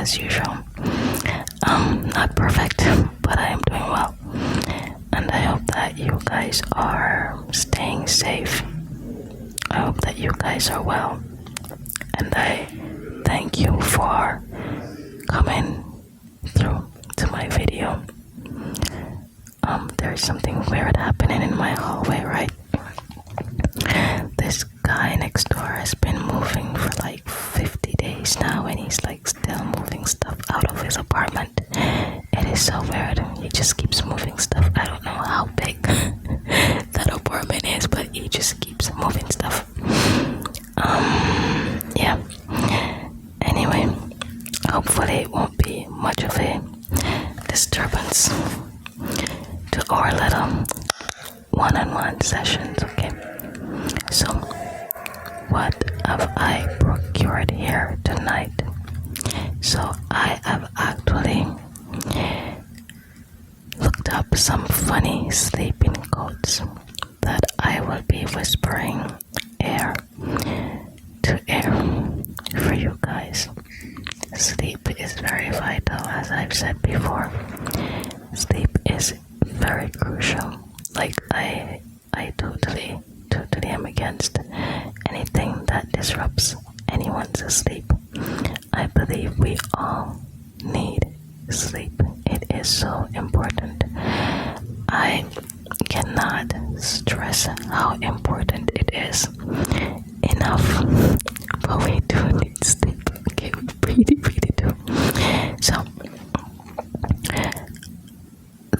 as usual. Not perfect, but I am doing well. And I hope that you guys are staying safe. I hope that you guys are well. And I thank you for coming through to my video. There's something weird happening in my hallway, right? This guy next door has been moving for like 50 days now, and he's like still moving stuff out of his apartment. It is so weird. He just keeps moving stuff. I don't know how big that apartment is, but he just keeps moving stuff. Yeah. Anyway, hopefully it won't be much of a disturbance to our little one-on-one sessions, okay? So, what have I procured here tonight? So, I have actually looked up some funny sleeping quotes that I will be whispering ear to ear for you guys. Sleep is very vital, as I've said before. Sleep is very crucial. Like I totally am against anything that disrupts anyone's sleep. I believe we all need sleep. It is so important. I cannot stress how important it is enough, but we do need sleep. Okay, we really do. So,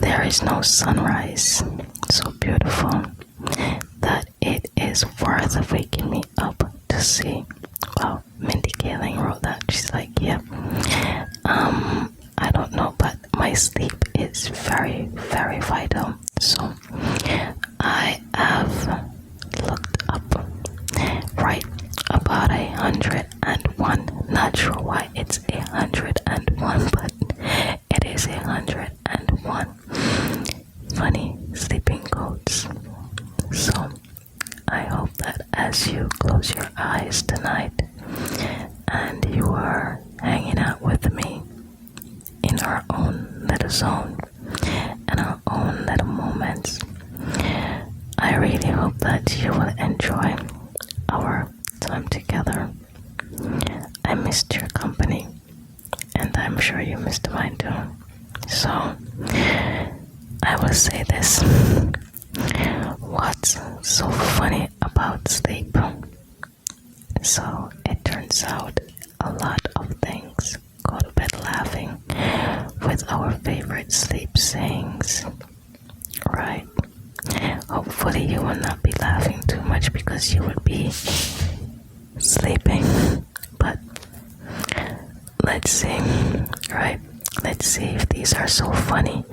there is no sunrise so beautiful that it is worth waking me up to see. Well, Mindy Kaling wrote that. She's like, yeah. I don't know, but my sleep is very, very vital. So I have looked up right about 101. Not sure why it's 101, but it is 101 funny sleeping quotes. So I hope that as you close your eyes tonight and you are hanging out with me in our own little zone and our own little moments, I really hope that you will enjoy our time together. I missed your company, and I'm sure you missed mine too. So I will say this. What's so funny about sleep? So it turns out a lot of things go to bed laughing with our favorite sleep sayings, right? Hopefully you will not be laughing too much because you will be sleeping. But let's see, right? Let's see if these are so funny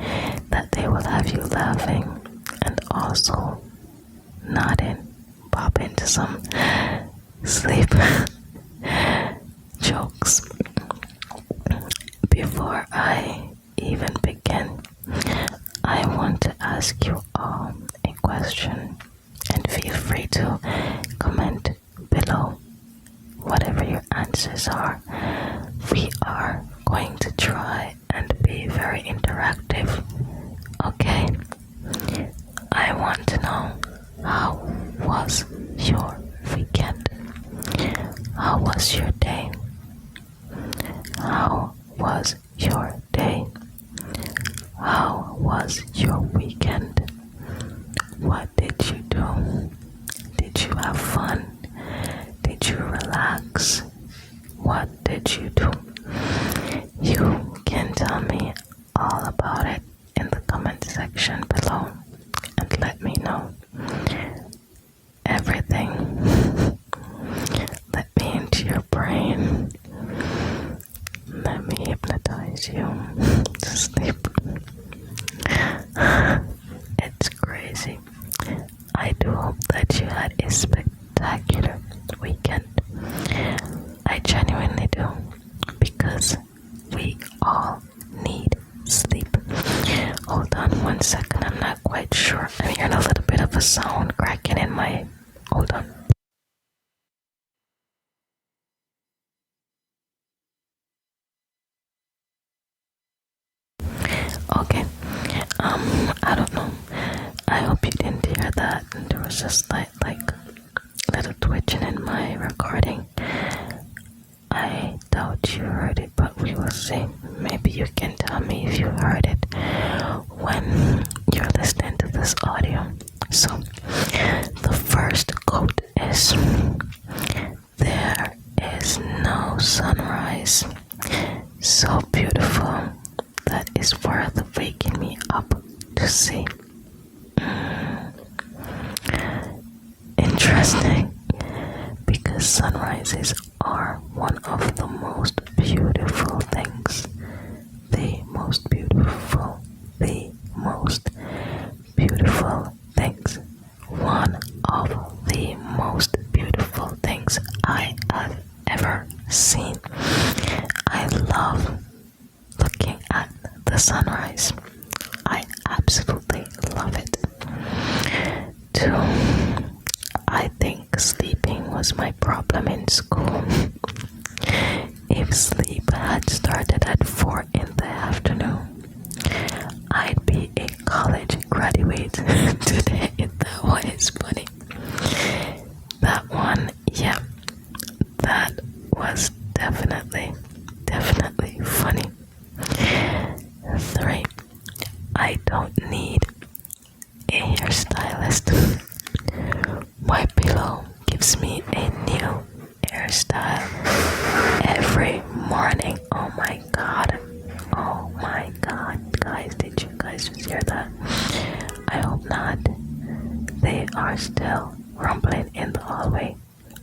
that they will have you laughing and also nodding, pop into some sleep jokes. Before I even begin, I want to ask you all a question, and feel free to comment below whatever your answers are. We are going to try and be very interactive, okay? I want to know, how was your weekend? How was your day? How was your day? How was your weekend? What did you do? Did you have fun? Did you relax? What did you do? You can tell me all about it in the comment section below and let me know everything. Let me into your brain. Let me hypnotize you to sleep. It's crazy. I do hope that you had a spectacular weekend. I genuinely do, because we all need sleep. Hold on one second, I'm not quite sure. I'm hearing a little bit of a sound cracking in my... Hold on. was just like little twitching in my recording. I doubt you heard it, but we will see. Maybe you can tell me if you heard it when you're listening to this audio. So, the first quote is, "There is no sunrise so beautiful that is worth waking me up to see." Interesting, because sunrises are one of the most beautiful things. The most beautiful things. One of the most beautiful things I have ever seen. I love looking at the sunrise. I absolutely love it. 2, I think sleeping was my problem in school. If sleep had started at 4 in the afternoon, I'd be a college graduate today. That one is funny. That one, yeah, that was definitely funny. 3, I don't need a hairstylist. My pillow gives me a new hairstyle every morning. Oh my god. Guys, did you guys just hear that? I hope not. They are still rumbling in the hallway.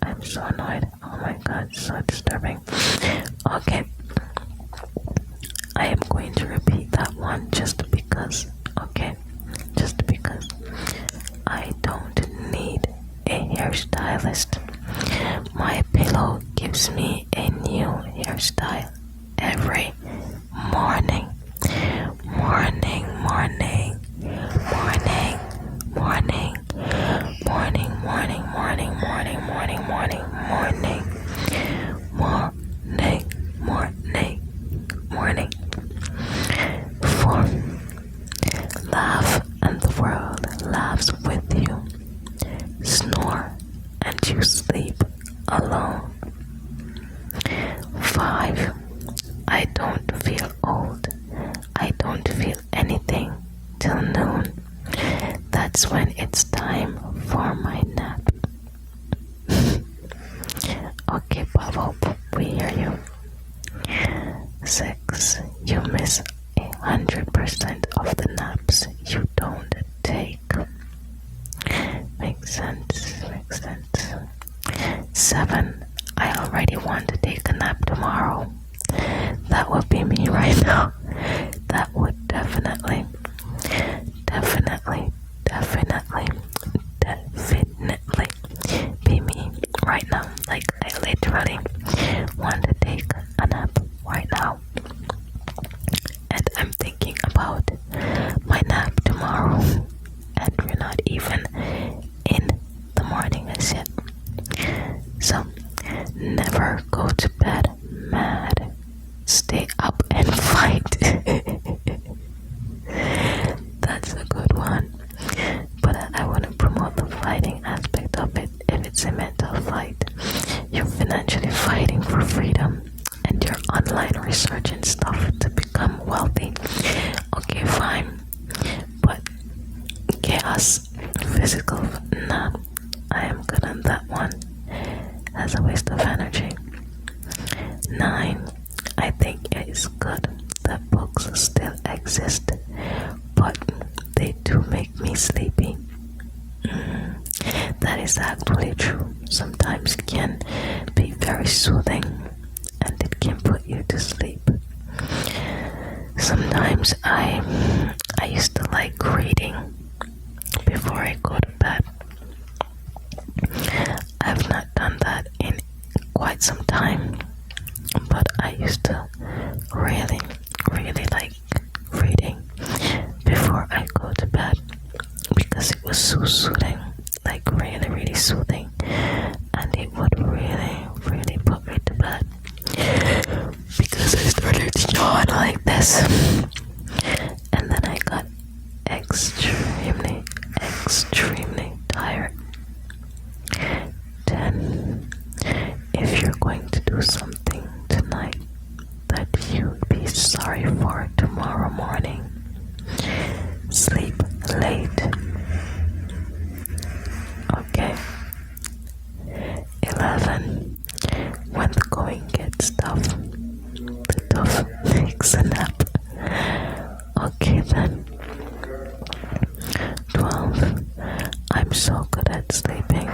I'm so annoyed. Oh my god, so disturbing. Okay. I am going to repeat that one just because. Okay? Just because. I don't need a hairstylist. My pillow gives me a new hairstyle every morning. Morning. For laugh and the world laughs with you. Snore and you sleep alone. 5, I don't feel old. I don't feel anything till noon. That's when it's time for my nap. Okay, Pablo, we hear you. 6, you miss 100% of the naps you don't take. Makes sense. 7, I already want to take a nap tomorrow. That would be me right now. That would definitely be me right now. Like, I literally want to take a nap right now. And I'm thinking about my nap tomorrow. And we're not even in the morning as yet. So, never go to bed mad. Stay up and fight. That's a good one. But I want to promote the fighting aspect of it. If it's a mental fight, you're financially fighting for freedom and your online research and stuff to become wealthy. Okay, fine. But chaos, physical, nah, I am good on that one. That's a waste of energy. 9, I think it is good that books still exist, but they do make me sleepy. That is actually true. Sometimes it can be very soothing and it can put you to sleep. Sometimes I used to like reading before I go to bed. I've not done that in quite some time, but I used to really like reading before I go to bed because it was so soothing, like really soothing, and it would really put me to bed because I started to yawn like this, and then I got extremely tired. something tonight that you'd be sorry for tomorrow morning. Sleep late. Okay. 11. When the going gets tough, the tough takes a nap. Okay then. 12. I'm so good at sleeping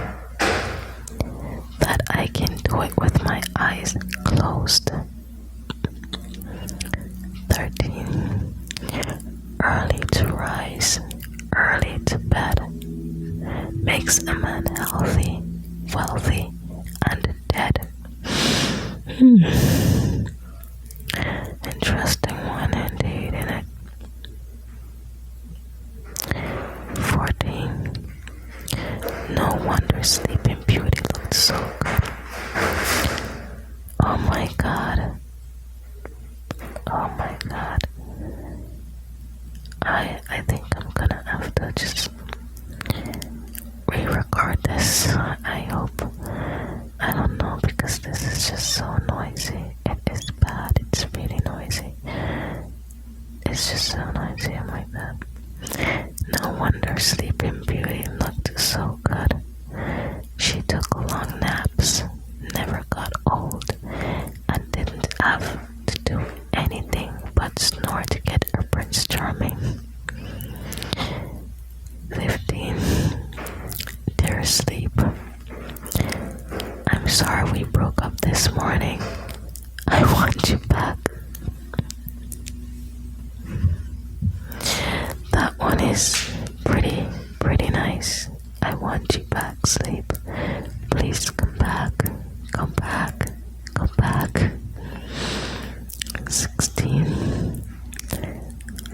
that I can do it with my eyes closed. 13. Early to rise, early to bed makes a man healthy, wealthy, and dead. Interesting one indeed, isn't it? 14. No wonder Sleeping Beauty looked so good. Oh my god. Oh my god. I think I'm gonna have to just re-record this. I hope. I don't know, because this is just so noisy. It is bad. It's really noisy. It's just so noisy. Oh my god. No wonder Sleeping Beauty looked so good. She took long naps, never got old, and didn't have to do anything but snore to get her Prince Charming. 15. Dear Sleep, I'm sorry we broke up this morning. I want you back. That one is pretty nice. I want you back, Sleep. Please come back. Come back. Come back. 16.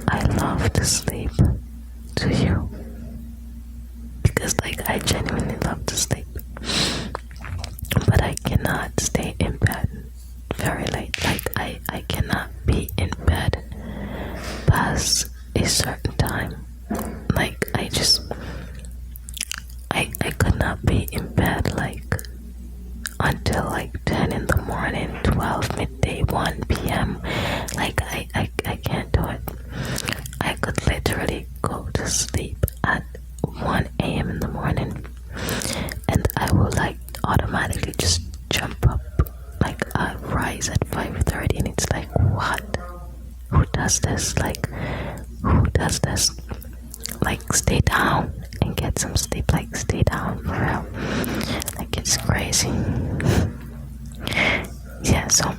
I love to sleep. Do you? Because I genuinely love to sleep. But I cannot stay in bed very late. I cannot be in bed past a certain time. I could not be in bed until 10 in the morning, 12 midday, 1 p.m. I can't do it. I could literally go to sleep at 1 a.m. in the morning, and I will automatically just jump up. I rise at 5:30, and it's what? Who does this? Who does this? Stay down and get some sleep. Stay down for real. It's crazy. Yeah, so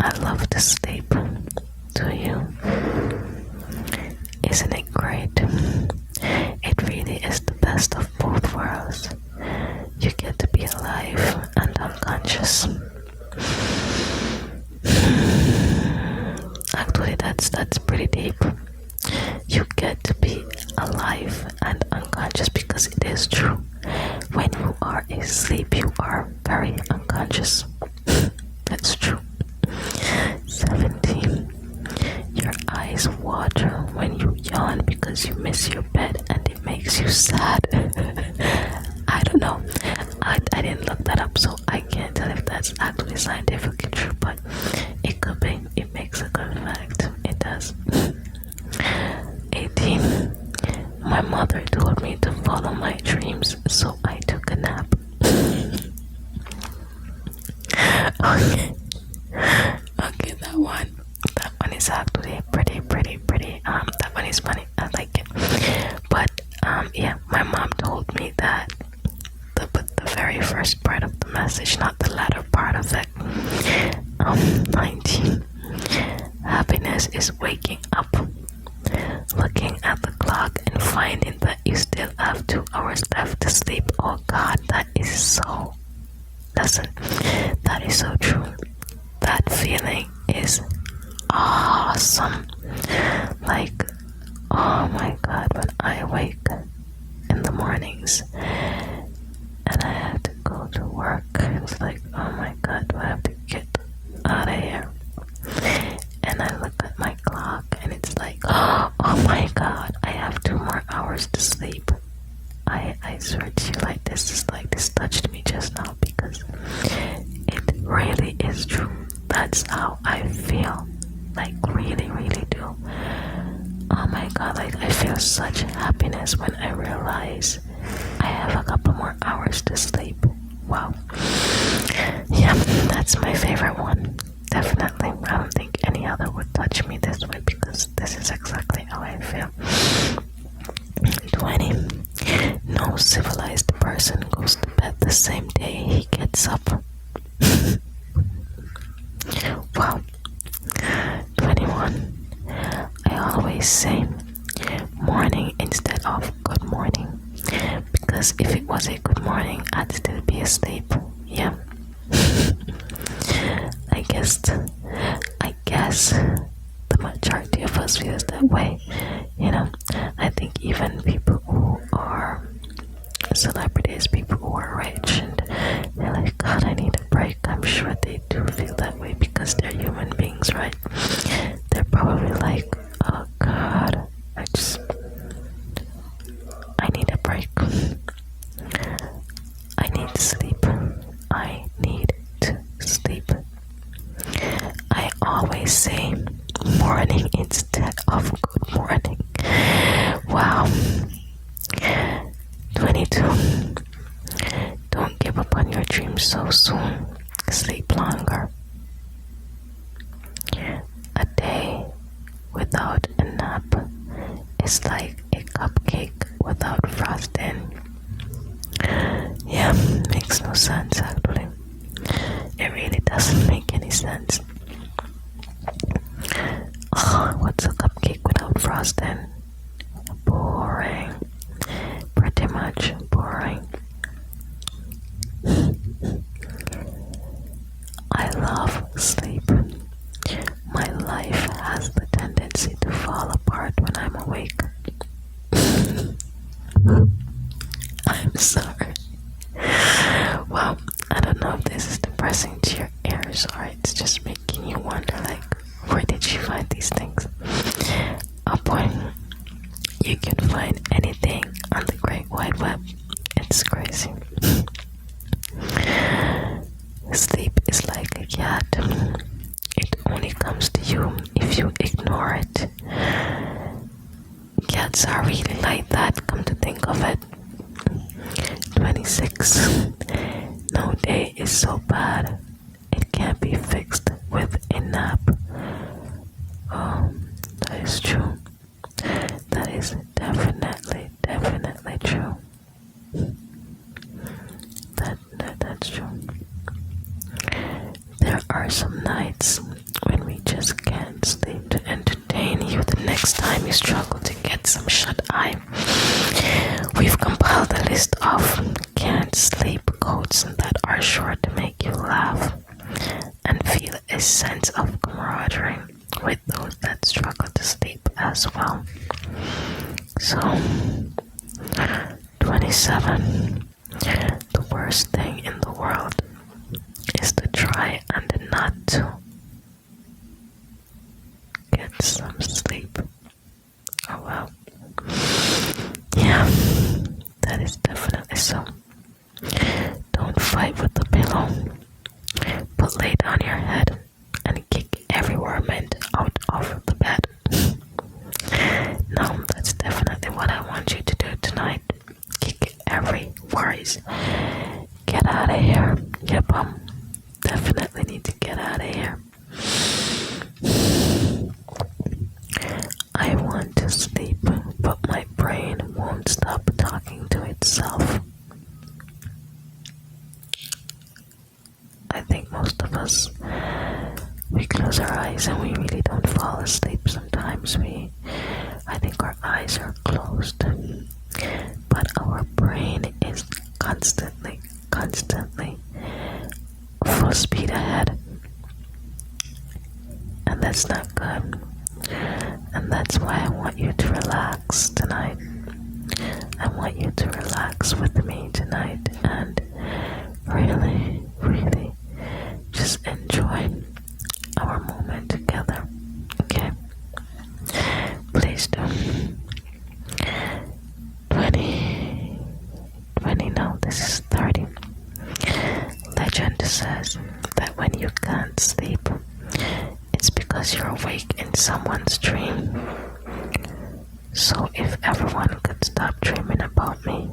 I love to sleep. Do you? Isn't it great? It really is the best of both worlds. You get to be alive and unconscious. Actually, that's pretty deep. You get to be alive and unconscious, because it is true. When you are asleep, you are very unconscious. That's true. 17. Your eyes water when you yawn because you miss your bed and it makes you sad. I don't know. I didn't look that up, so I can't tell if that's actually scientifically true, but it could be. It makes a good fact. It does. 18. My mother told me to follow my dreams, so I took a nap. Okay, that one is actually pretty. That one is funny. I like it. But yeah, my mom told me that the very first part of the message, not the latter part of it. 19. Happiness is waking up, looking at the clock and finding that you still have 2 hours left to sleep. Oh God, that is so. Listen, that is so true. That feeling is awesome. Oh my God, when I wake in the mornings and I have to go to work, it's oh my God, do I have to get out of here? And I look at my clock and it's oh my God, I have 2 more hours to sleep. I swear to you, this touched me just now, because it really is true. That's how I feel. Like, really, really do. Oh my god, like, I feel such happiness when I realize I have a couple more hours to sleep. Wow. Yeah, that's my favorite one. Definitely. I don't think any other would touch me this way because this is exactly how I feel. 20. No civilized person goes to bed the same day he gets up. Wow. 21. I always say morning instead of good morning, because if it was a good morning, I'd still be asleep. Yeah. I guess the majority of us feels that way. You know, I think even people who are celebrities, people who are rich, and they're like, God, I need a break. I'm sure they do feel that way because they're human beings, right? They're probably like, oh God, I need a break. I need sleep. I need to sleep. I always say morning instead of good morning. Wow. 22. Don't give up on your dreams so soon. Sleep longer. A day without a nap is like a cupcake without frosting. Yeah, makes no sense actually. It really doesn't make any sense. Oh, what's a cupcake without frosting? Boring. Pretty much boring. I love sleep. My life has the tendency to fall apart when I'm awake. I'm sorry. Well, I don't know if this is depressing to your ears or it's just making you wonder, like, where did she find these things? Oh boy, you can find anything on the great wide web. It's crazy. Sleep is like a cat. It only comes to you if you ignore it. Cats are really like that, come to think of it. 26. No day is so bad it can't be fixed with a nap. Oh, that is true. That is definitely true. That's true. There are some nights when we just can't sleep to entertain you the next time you struggle to get some shut-eye. We've compiled a list of can't sleep quotes that are sure to make you laugh and feel a sense of camaraderie with those that struggle to sleep as well. So, 27. The worst thing in the world is to try and not to get some sleep. Oh well. Yeah, that is definitely so. Don't fight with the pillow, but lay down your head and kick every wormint out of the bed. No, that's definitely what I want you to do tonight. Kick every worries. Get out of here. Yep, definitely need to get out of here. I want to sleep, but my brain won't stop talking to itself. I think most of us, we close our eyes and we really don't fall asleep. Sometimes I think our eyes are closed, but our brain is constantly full speed ahead, and that's not good. And that's why I want you to relax tonight. I want you to relax with me tonight and really just enjoy our moment together. Okay? Please do. 20, no, this is 30. Legend says that when you can't sleep, it's because you're awake in someone's dream. So if everyone could stop dreaming about me,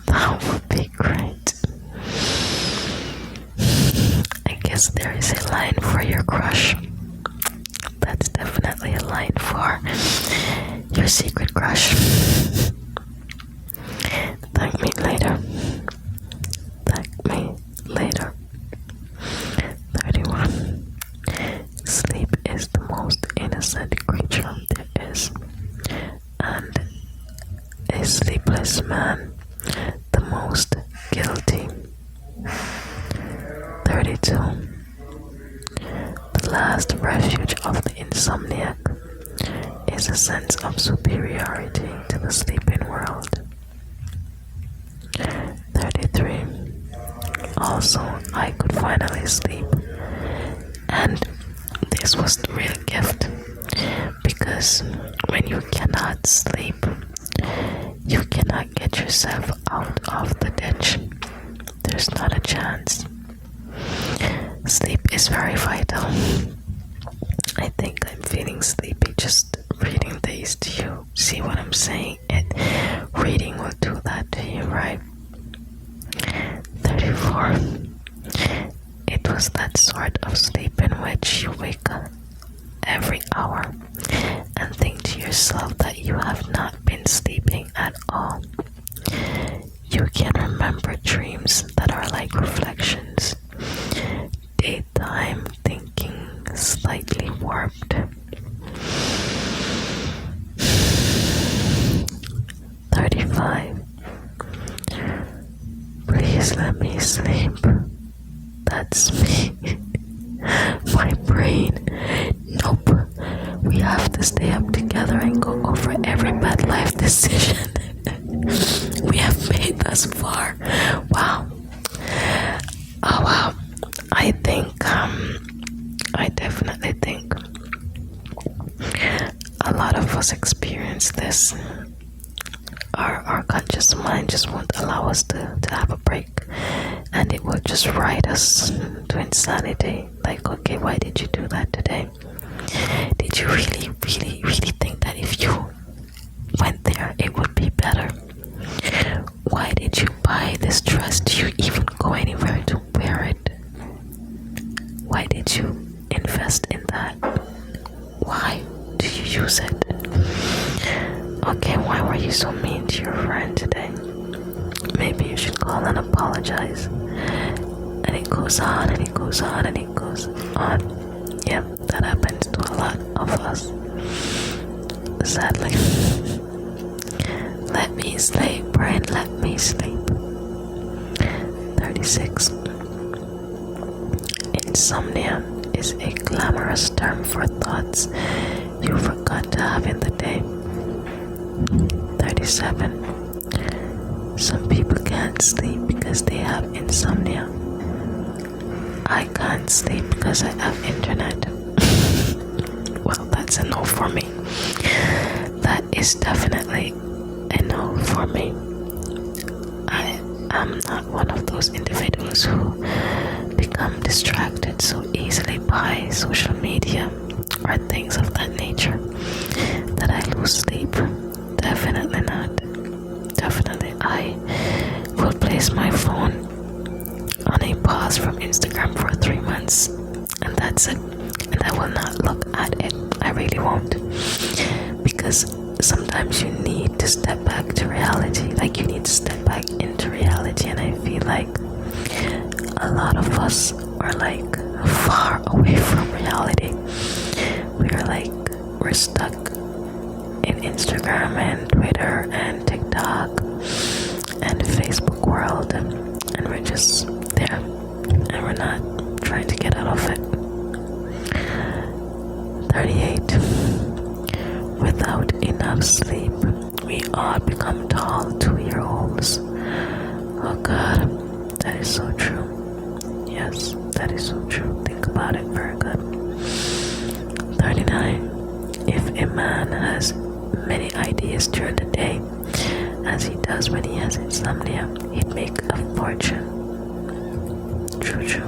that would be great. I guess there is a line for your crush. That's definitely a line for your secret crush. Thank me later. Thank me later. 31. Sleep is the most innocent creature there is, and a sleepless man the most guilty. 32. The last refuge of the insomniac is a sense of superiority to the sleeping world. 33. Also, I could finally sleep, and this was the real gift, because when you cannot sleep, you cannot get yourself out of the ditch. There's not a chance. Sleep is very vital. I think I'm feeling sleepy just reading these to you. See what I'm saying? Reading will do that to you, right? 34. It was that sort of sleep in which you wake up every hour and think to yourself that you have not been sleeping at all. You can remember dreams that are like reflections, daytime thinking slightly warped. 35. Please let me sleep. That's me. My brain. Nope. We have to stay up together and go over every bad life decision we have made thus far. Wow. Oh wow. I definitely think a lot of us experience this. Our conscious mind just won't allow us to have a break, and it will just ride us to insanity. Like, okay, why did you do that today? Did you really, really, really think that if you went there, it would be better? Why did you buy this dress? Do you even go anywhere to wear it? Why did you invest in that? Why do you use it? Okay, why were you so mean to your friend today? Maybe you should call and apologize. And it goes on and it goes on and it goes on. Yep, that happens to a lot of us, sadly. Let me sleep, brain, let me sleep. 36. Insomnia is a glamorous term for thoughts you forgot to have in the day. 37. Some people can't sleep because they have insomnia. I can't sleep because I have internet. Well, that's a no for me. That is definitely a no for me. I am not one of those individuals who become distracted so easily by social media or things of that nature that I lose sleep. Definitely not. Definitely, I will place my phone on a pause from Instagram for 3 months, and that's it. And I will not look at it. I really won't. Because sometimes you need to step back to reality. Like, you need to step back into reality, and I feel like a lot of us are like far away from reality. We're stuck in Instagram and Twitter and TikTok and Facebook world, and we're just there, and we're not trying to get out of it. 38. Without enough sleep, we all become tall 2-year-olds. Oh God, that is so true. Yes, that is so true. Think about it. Very good. 39. If a man has many ideas during the day, as he does when he has insomnia, he'd make a fortune. True.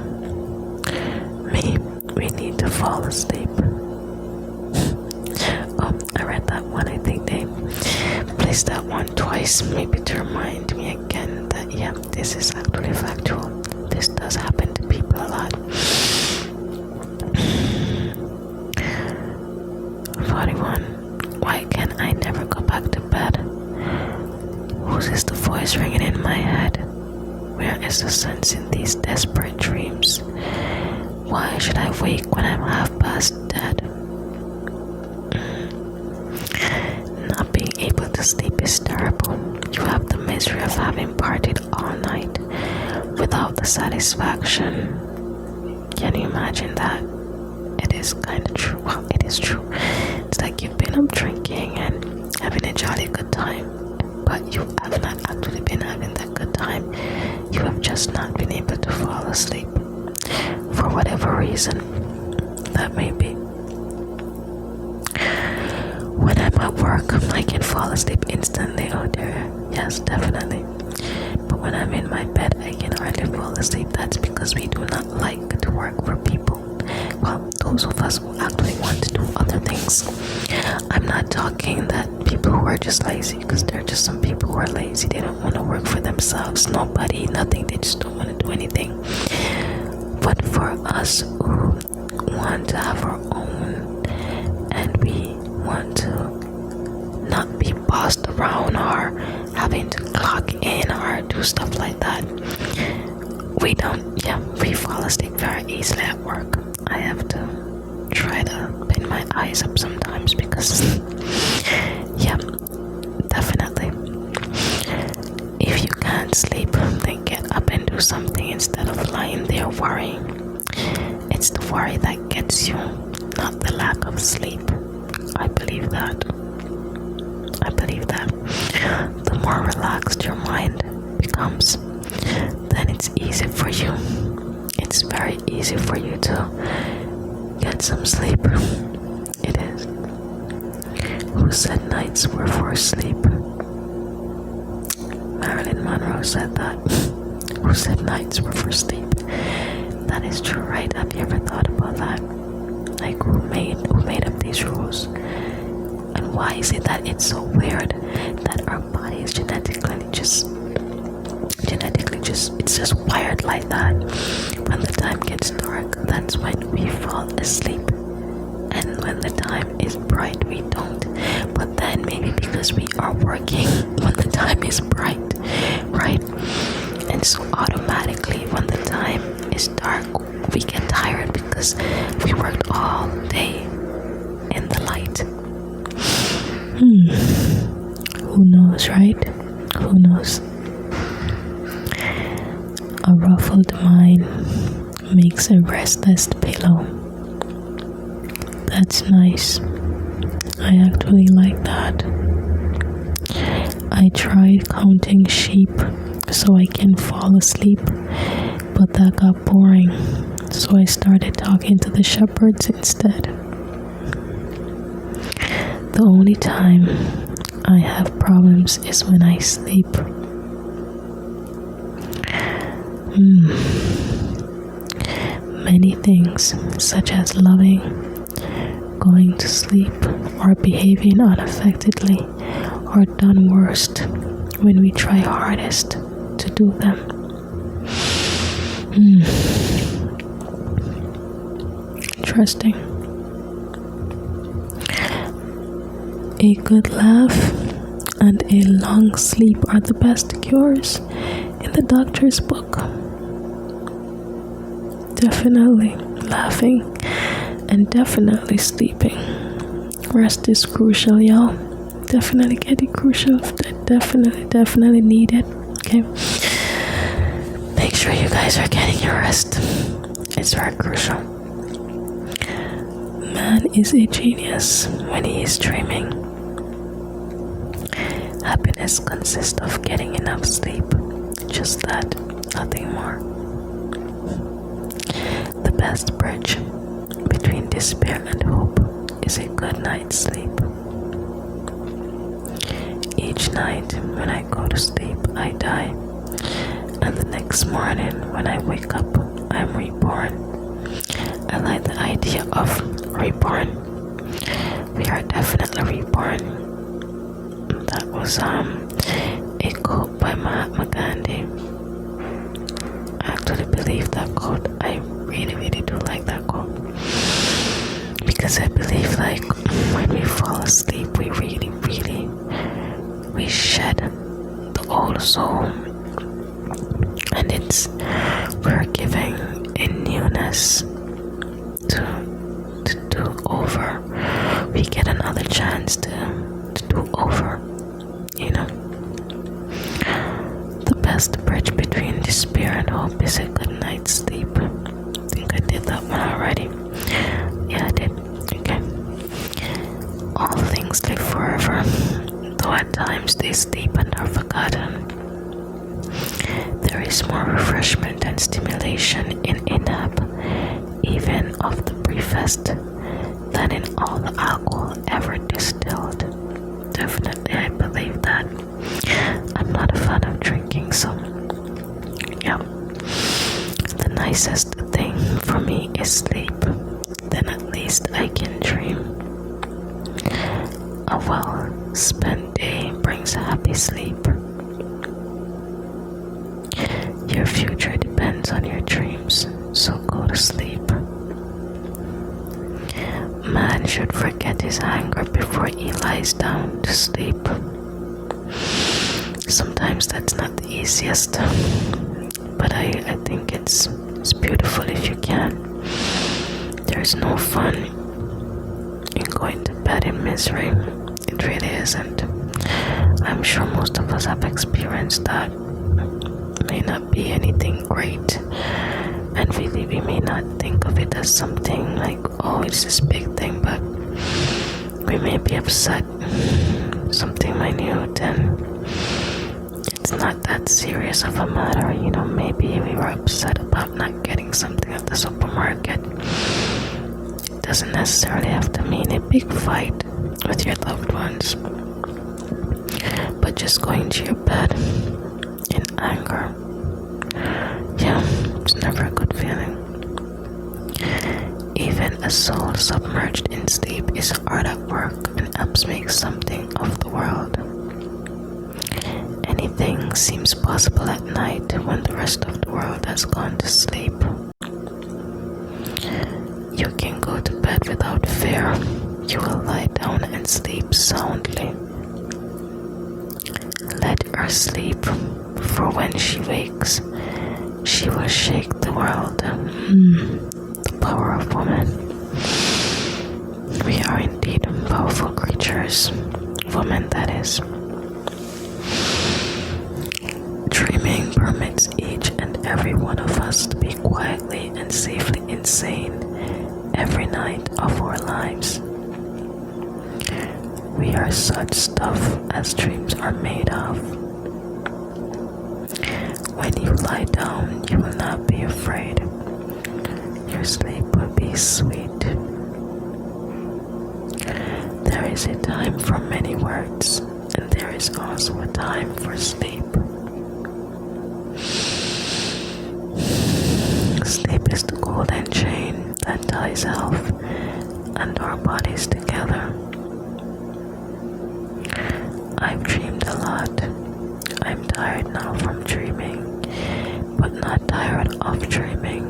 Me, we need to fall asleep. Oh, I read that one. I think they placed that one twice, maybe to remind me again that yeah, this is actually factual. This does happen to people a lot. 41. Why can I never go back to bed? Whose is the voice ringing in my head? Where is the sense in these desperate dreams? Why should I wake when I'm half past dead? Not being able to sleep is terrible. You have the misery of having partied all night without the satisfaction. Can you imagine that? It is kind of true. Well, it is true. It's like you've been up drinking and having a jolly good time, but you have not actually been having that good time. You have just not been able to fall asleep for whatever reason that may be. When I'm at work, I can fall asleep instantly. Oh dear, yes, definitely. But when I'm in my bed, I can hardly fall asleep. That's because we do not like to work for people. Well, those of us who actually want to do other things. I'm not talking that people who are just lazy, because there are just some people who are lazy. They don't want to work for themselves. Nobody, nothing. They just don't want to do anything. But for us who want to have our own, and we want to not be bossed around or having to clock in or do stuff like that, we fall asleep very easily at work. I have to try to pin my eyes up sometimes because yeah, definitely. If you can't sleep, then get up and do something instead of lying there worrying. It's the worry that gets you, not the lack of sleep. I believe that. The more relaxed your mind becomes, then it's easy for you. It's very easy for you to get some sleep. It is. Who said nights were for sleep? Marilyn Monroe said that. Who said nights were for sleep? That is true, right? Have you ever thought about that? Like who made up these rules? And why is it that it's so weird that our body is genetically just it's just wired like that? When the time gets dark, that's when we fall asleep, and when the time is bright, we don't. But then maybe because we are working when the time is bright, right? And so automatically when the time is dark, we get tired because we worked all day in the light. Who knows, right? Who knows? A ruffled mind makes a restless pillow. That's nice. I actually like that. I tried counting sheep so I can fall asleep, but that got boring. So I started talking to the shepherds instead. The only time I have problems is when I sleep. Many things, such as loving, going to sleep, or behaving unaffectedly, are done worst when we try hardest to do them. Interesting. A good laugh and a long sleep are the best cures in the doctor's book. Definitely laughing and definitely sleeping. Rest is crucial, y'all. Definitely getting crucial. Definitely need it. Okay. Make sure you guys are getting your rest. It's very crucial. Man is a genius when he is dreaming. Happiness consists of getting enough sleep. Just that, nothing more. The best bridge between despair and hope is a good night's sleep. Each night when I go to sleep, I die. And the next morning when I wake up, I'm reborn. I like the idea of reborn. We are definitely reborn. That was a quote by Mahatma Gandhi. I actually believe that quote. I really do like that quote. Because I believe like when we fall asleep we really we shed the old soul, and we're giving a newness to do over. We get another chance to do over, you know. The best bridge between despair and hope is a good night's sleep. I think I did that one already. Yeah, I did. Okay. All things live forever, though at times they sleep and are forgotten. There is more refreshment and stimulation in a nap, even of the briefest, than in all the alcohol ever distilled. Definitely, I believe that. I'm not a fan of drinking, so yeah. The nicest thing for me is sleep. Then at least I can dream. A well-spent day brings a happy sleep. Your future depends on your dreams, so go to sleep. Man should forget his anger before he lies down to sleep. Sometimes that's not the easiest, but I think it's beautiful if you can. There's no fun in going to bed in misery. It really isn't. I'm sure most of us have experienced that. May not be anything great, and really we may not think of it as something like, oh, it's this big thing, but we may be upset, something minute, and it's not that serious of a matter. You know, maybe we were upset about not getting something at the supermarket. It doesn't necessarily have to mean a big fight with your loved ones, but just going to your bed in anger, yeah, it's never a good feeling. Even a soul submerged in sleep is hard at work and helps make something of the world. Anything seems possible at night when the rest of the world has gone to sleep. You can go to bed without fear. You will lie down and sleep soundly. Let her sleep, for when she wakes, she will shake the world. The power of woman. We are indeed powerful creatures. Women, that is. Dreaming permits each and every one of us to be quietly and safely insane every night of our lives. We are such stuff as dreams are made of. When you lie down, you will not be afraid. Your sleep will be sweet. There is a time for many words, and there is also a time for sleep. Sleep is the golden chain that ties health and our bodies together. I've dreamed a lot. I'm tired now from dreaming, but not tired of dreaming.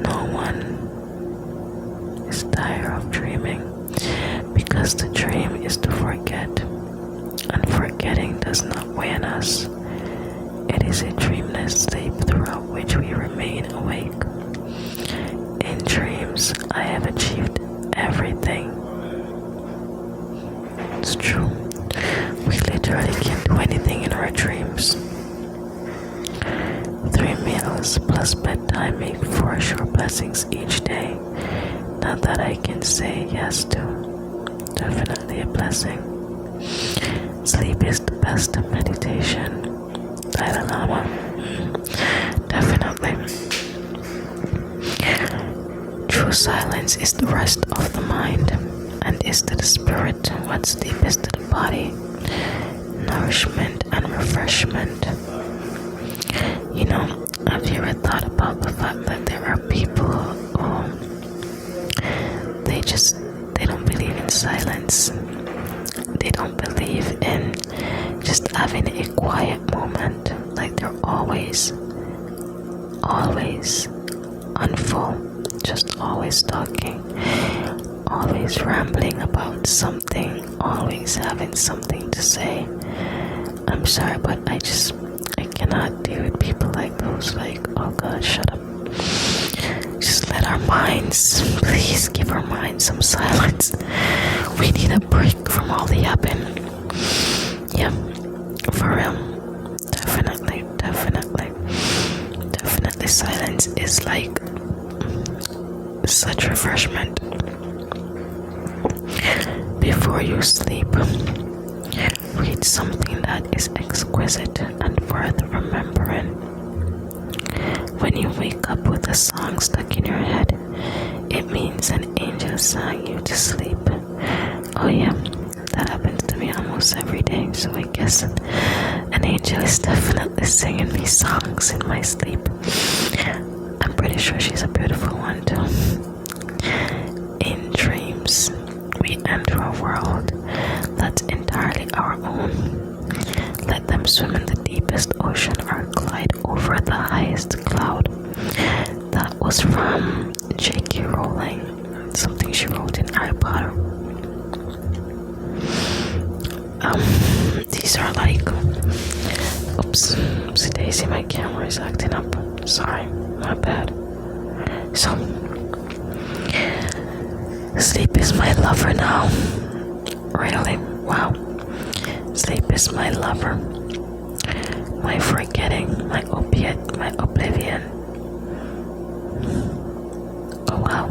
No one is tired of dreaming, because the dream is to forget, and forgetting does not weigh on us. It is a dreamless sleep throughout which we remain awake. In dreams, I have achieved everything. It's true. We literally can't do anything in our dreams. 3 meals plus bedtime make 4 sure blessings each day. Not that I can say yes to. Definitely a blessing. Sleep is the best of meditation. Dalai Lama. Definitely. True silence is the rest of the mind, and is to the spirit what sleep is to the body. Nourishment and refreshment. You know, have you ever thought about the fact that there are people who they don't believe in silence. They don't believe in just having a quiet moment. Like they're always on full, just always talking, always rambling about something, always having something to say. I'm sorry, but I cannot deal with people like those. Like, oh God, shut up. Just let our minds, please give our minds some silence. We need a break from all the yapping. Yeah, for real. Definitely silence is like such refreshment. Before you sleep, read something that is exquisite and worth remembering. When you wake up with a song stuck in your head, it means an angel sang you to sleep. Oh yeah, that happens to me almost every day, so I guess an angel is definitely singing me songs in my sleep. I'm pretty sure she's a beautiful one too. In dreams, we enter a world that's entirely our own. Let them swim in the deepest ocean or glide over the highest cloud. That was from J.K. Rowling, something she wrote in Harry Potter. These are like, oopsie daisy, my camera is acting up. Sorry, my bad. So, sleep is my lover now. Really? Wow. Sleep is my lover. My forgetting, my opiate, my oblivion. Oh wow.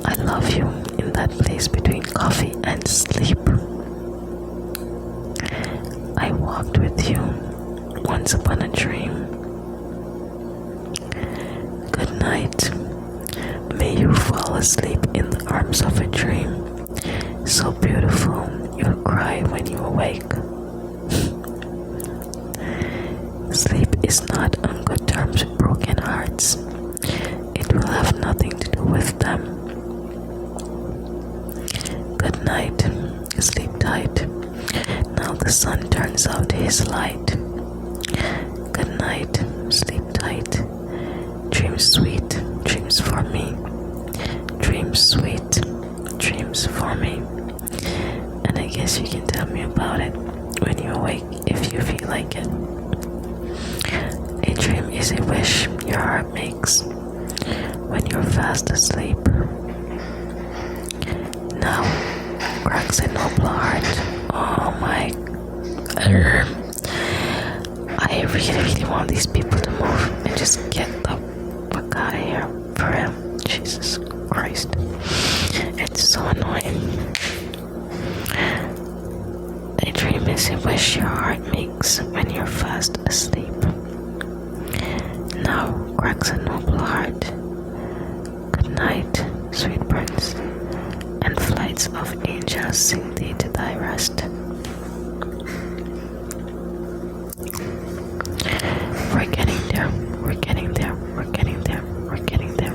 I love you in that place between coffee and sleep. I walked with you once upon a dream. Good night. May you fall asleep in the arms of a dream so beautiful you'll cry when you awake. Sleep is not on good terms with broken hearts. It will have nothing to do with them. Good night. Sleep tight. Now the sun turns out his light. Good night. Sleep tight. Dream sweet. Dreams for me. Dream sweet. Dreams for me. And I guess you can tell me about it when you awake if you feel like it. A dream is a wish your heart makes when you're fast asleep. Now, cracks a noble heart. Oh my. I really want these people to move and just get the fuck out of here for him. Jesus Christ. It's so annoying. A dream is a wish your heart makes when you're fast asleep. Now cracks a noble heart. Good night, sweet prince, and flights of angels sing thee to thy rest. We're getting there, we're getting there, we're getting there, we're getting there.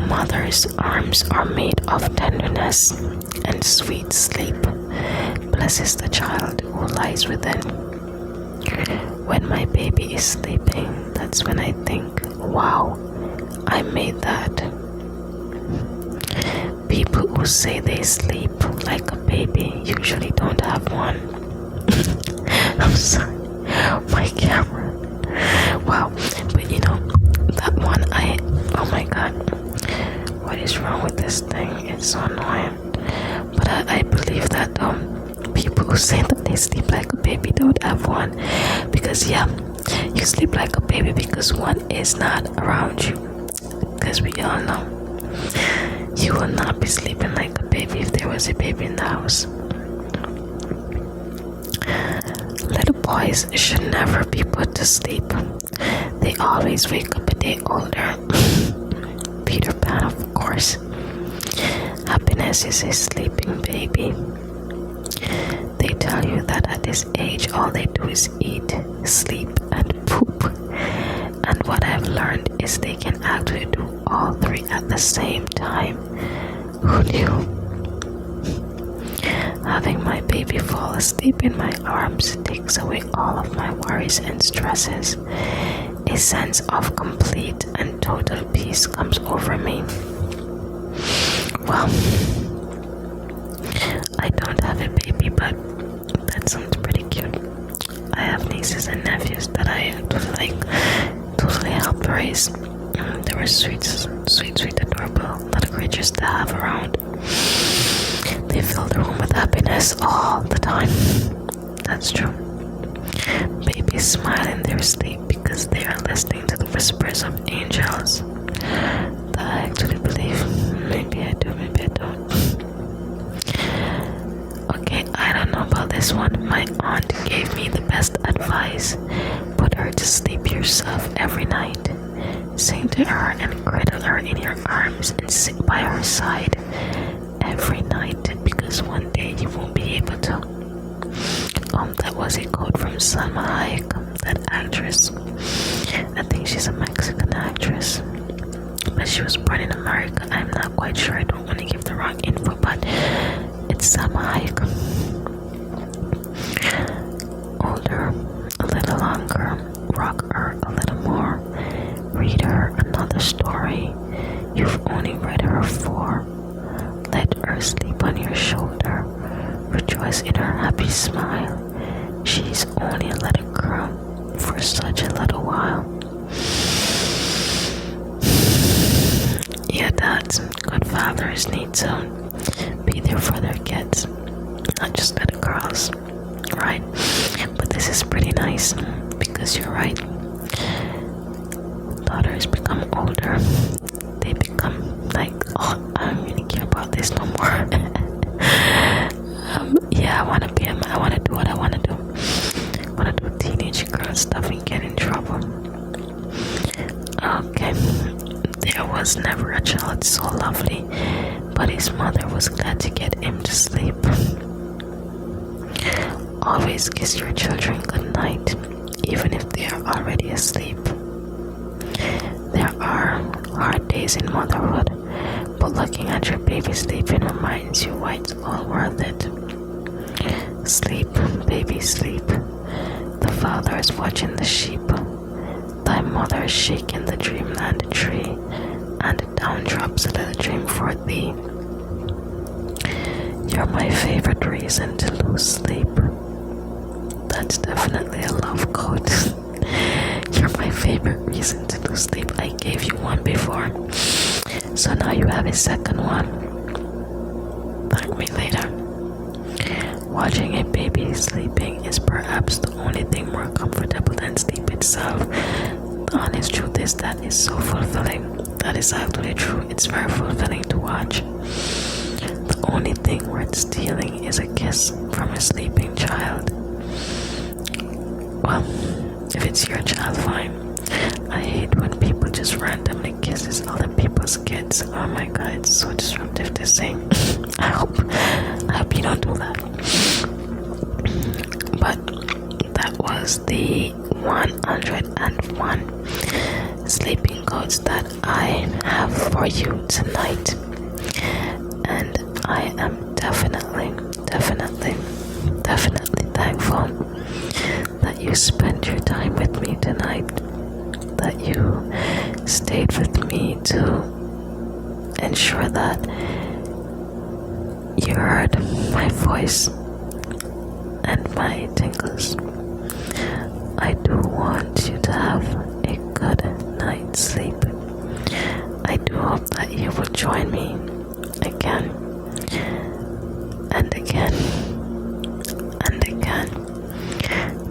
Mother's arms are made of tenderness, and sweet sleep blesses the child who lies within. When my baby is sleeping, that's when I think, wow, I made that. People who say they sleep like a baby usually don't have one. I'm sorry, my camera. Wow, but you know, that one oh my god, what is wrong with this thing? It's so annoying. But I believe that people who say that they sleep like a baby don't have one, because yeah, you sleep like a baby because one is not around you, because we all know you will not be sleeping like a baby if there was a baby in the house. Little boys should never be put to sleep. They always wake up a day older. Peter Pan, of course. Happiness is a sleeping baby. They tell you that at this age all they do is eat, sleep, and poop. And what I've learned is they can actually do all three at the same time. Who knew? Having my baby fall asleep in my arms takes away all of my worries and stresses. A sense of complete and total peace comes over me. Well, I don't have a baby, but that sounds pretty cute. I have nieces and nephews that I totally helped raise. They were sweet, adorable little creatures to have around. They fill the room with happiness all the time. That's true. Babies smile in their sleep because they are listening to the whispers of angels. That I actually believe. Maybe I do, maybe I don't. Okay, I don't know about this one. My aunt gave me the best advice. Put her to sleep yourself every night. Sing to her and cradle her in your arms and sit by her side every night, because one day you won't be able to. That was a quote from Salma Hayek, that actress. I think she's a Mexican actress, but she was born in America. I'm not quite sure. I don't want to give the wrong info, but it's Salma Hayek. Older, a little longer, rock her a little more, read her another story you've only read her for. Let her sleep on your shoulder. Rejoice in her happy smile. She's only a little girl for such a little while. Yeah, dads, good fathers need to be there for their kids, not just little girls, right? But this is pretty nice because you're right. Daughters become older. They become like, oh, I don't really care about this no more. Yeah, I want to be a man. I want to do what I want to do. I want to do teenage girl stuff and get in trouble. Okay. There was never a child so lovely, but his mother was glad to get him to sleep. Always kiss your children good night, even if they are already asleep. There are hard days in motherhood, but looking at your baby sleeping reminds you why it's all worth it. Sleep, baby, sleep. The father is watching the sheep. Thy mother is shaking the dreamland tree, and down drops a little dream for thee. You're my favorite reason to lose sleep. That's definitely a love quote. You're my favorite reason to lose sleep. I gave you one before, so now you have a second one. Thank me later. Watching a baby sleeping is perhaps the only thing more comfortable than sleep itself. The honest truth is that it's so fulfilling. That is actually true. It's very fulfilling to watch. The only thing worth stealing is a kiss from a sleeping child. Well, if it's your child, fine. I hate when people just randomly kisses other people's kids. Oh my god, it's so disruptive to say. I hope you don't do that. But that was the 101 sleeping codes that I have for you tonight. And I am definitely thankful that you spent your time with me tonight, that you stayed with me to ensure that you heard my voice and my tingles. I do want you to have a good night's sleep. I do hope that you will join me again and again and again.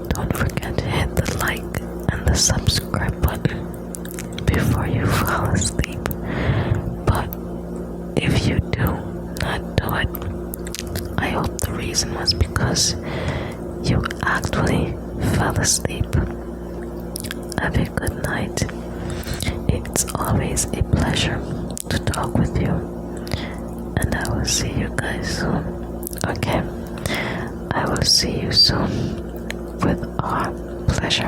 Don't forget to hit the like and the subscribe button before you fall asleep. But if you do not do it, I hope the reason was because you actually fell asleep. Have a good night. It's always a pleasure to talk with you, and I will see you guys soon. Okay, I will see you soon with our pleasure.